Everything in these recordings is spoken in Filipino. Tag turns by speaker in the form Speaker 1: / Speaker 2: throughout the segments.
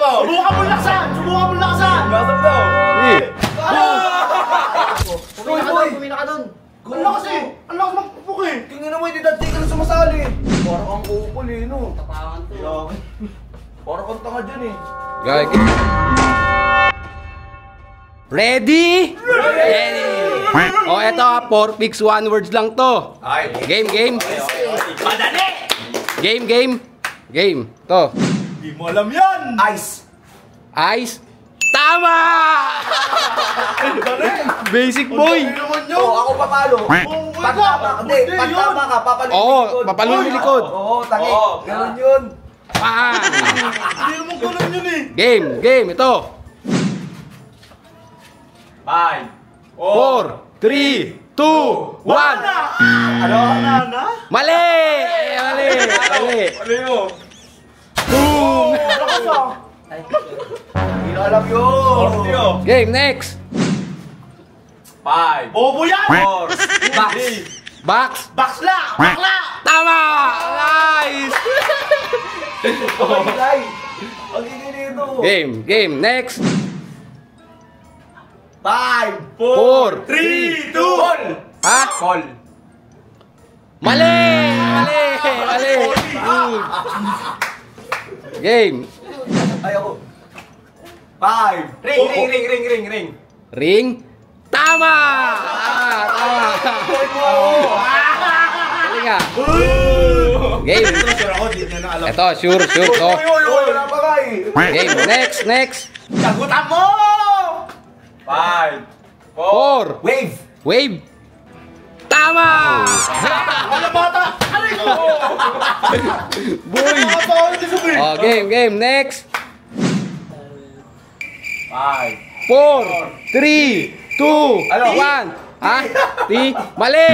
Speaker 1: mo. Subukan mo laksan! Subukan mo laksan!
Speaker 2: Laksan daw.
Speaker 3: Pumina ka dun.
Speaker 1: Ang lakas eh! Ang lakas magpupuk eh!
Speaker 2: Tingnan mo, hindi dati ka na sumasali. Parang ang kupol eh, no?
Speaker 3: Tapangan to.
Speaker 2: Parang kang tanga dyan eh.
Speaker 4: Gagi. Ready? Ready! O, eto 4 picks, 1 words lang to. Game, game.
Speaker 1: Madali!
Speaker 4: Game. To.
Speaker 1: Hindi mo alam yan!
Speaker 2: Ice.
Speaker 4: Ice. Tama! Basic boy.
Speaker 2: Oo, ako papalo. Pag tama ka, papalo
Speaker 4: Oo, papalo yung likod.
Speaker 2: Oo, tangi. Ganun yun.
Speaker 1: Hindi naman ganun yun eh!
Speaker 4: Game. Ito.
Speaker 1: 5
Speaker 4: 4, 3, 2, 1.
Speaker 1: Ano?
Speaker 4: Mali!
Speaker 1: Mali mo!
Speaker 4: Boom!
Speaker 1: Lakas ah!
Speaker 2: Hindi na alam yun.
Speaker 4: Game, next.
Speaker 1: 5 Bobo yan! 4
Speaker 4: Box.
Speaker 1: Bakla! Bakla!
Speaker 4: Tama! Nice!
Speaker 2: Ang inilito.
Speaker 4: Game, next.
Speaker 1: 5
Speaker 4: 4,
Speaker 1: 3 2
Speaker 4: Ha?
Speaker 2: Call.
Speaker 4: Mali! Game.
Speaker 2: Ay ako. 5. Ring.
Speaker 4: Ring. Tama! Tama. Dali nga. Game. Ito, sure to.
Speaker 2: Wala pa ka eh.
Speaker 4: Game, next.
Speaker 1: Sagutan mo! 5
Speaker 4: 4. Wave. Tama!
Speaker 1: Ano bata? Aray ko!
Speaker 4: Boy! Oh, game, next.
Speaker 1: 5
Speaker 4: 4, 3, 2, 1. Ha? Mali!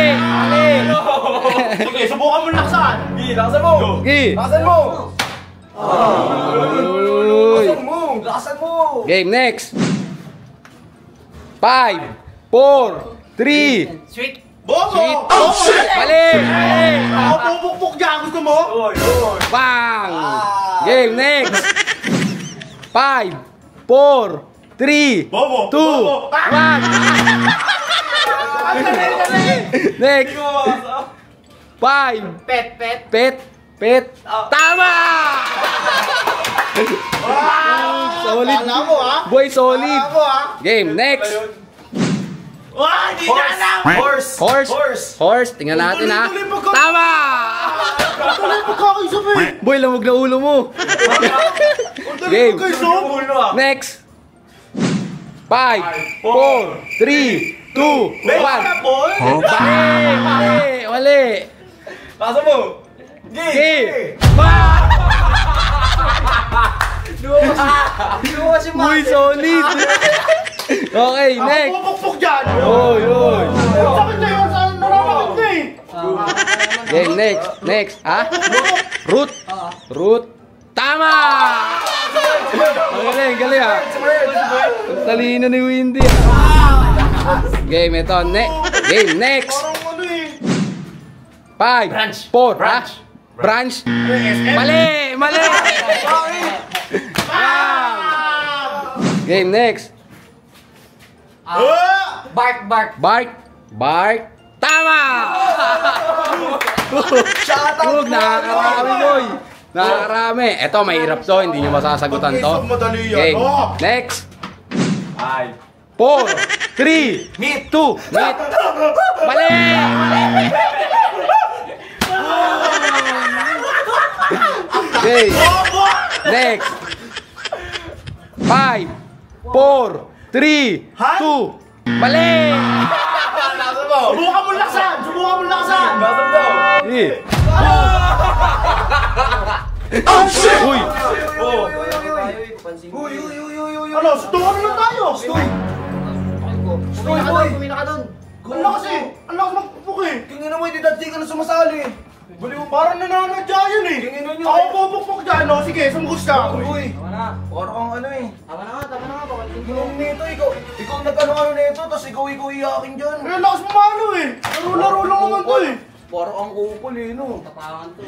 Speaker 1: Sige, subukan mo laksan!
Speaker 2: Lakasan mo.
Speaker 4: Gi! Uy!
Speaker 2: Lakasan mo.
Speaker 4: Game, next. 5, 4, 3.
Speaker 3: Sweet.
Speaker 1: Bobo!
Speaker 4: Sweet.
Speaker 1: Bobo!
Speaker 4: Mali!
Speaker 1: Ako pupukpuk dyan! Gusto mo?
Speaker 4: Bang! Game, next. 5, 4, 3, 2, 1.
Speaker 1: Bobo!
Speaker 4: Next. 5. Pet. Tama! Solid.
Speaker 1: Kala mo ha?
Speaker 4: Boy, solid.
Speaker 1: Kala mo ha?
Speaker 4: Game, next.
Speaker 1: Hindi na alam!
Speaker 4: Horse. Tingnan natin ha.
Speaker 1: Tuloy pagka-
Speaker 4: Tama!
Speaker 1: Tuloy pagkakaisap eh!
Speaker 4: Boy, lamog na ulo mo.
Speaker 1: Tuloy
Speaker 4: Game.
Speaker 1: pagkaisap!
Speaker 4: Next. 5, 4, 3, 2, 1. Mali.
Speaker 2: Lakasan mo.
Speaker 4: Game. Uy, solid. Okay,
Speaker 1: Ako
Speaker 4: next.
Speaker 1: pupukpuk dyan!
Speaker 4: Oy.
Speaker 1: Sakit na yun! Saan nararamit na eh?
Speaker 4: Game, next. Ha? Root. Tama! Galing ha. Ang talino ni Windy. Game, ito. Game, next.
Speaker 1: Parang ano eh!
Speaker 4: 5, 4, ha? Branch. Mali. Game, next. Bark. Tama! Huwag, nakakarami, boy. Nakakarami. Ito, mahirap to. Hindi nyo masasagutan to.
Speaker 1: Madali yan.
Speaker 4: Game. Next. 4, 3, 2, meet. Mali! Okay. Next. 5, 4, 3, 2. Mali!
Speaker 1: Subukan mo laksan!
Speaker 4: Oh, shit! Uy!
Speaker 1: Ano? Sutukan na lang tayo!
Speaker 3: Pumina ka dun.
Speaker 1: Ang lakas eh! Ang lakas magpupuk eh!
Speaker 2: Tingnan mo, hindi dati ka na sumasali.
Speaker 1: Parang nananadya yun eh! Ako pupukpuk dyan, no? Sige, sumugos ka!
Speaker 2: Uy, parang ang ano eh.
Speaker 3: Tama na nga. Babalikin ko.
Speaker 2: Yung nito, ikaw nagkano nito, tapos ikaw iyakin dyan.
Speaker 1: Eh, lakas mo mano eh! Laro-laro lang naman to eh!
Speaker 2: Parang ang kupol eh, no?
Speaker 3: Tapangan to.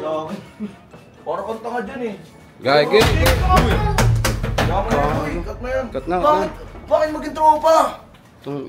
Speaker 2: Parang kang tanga dyan eh.
Speaker 4: Gagi. Cut na.
Speaker 2: Bakit maging tropa?
Speaker 4: Itong,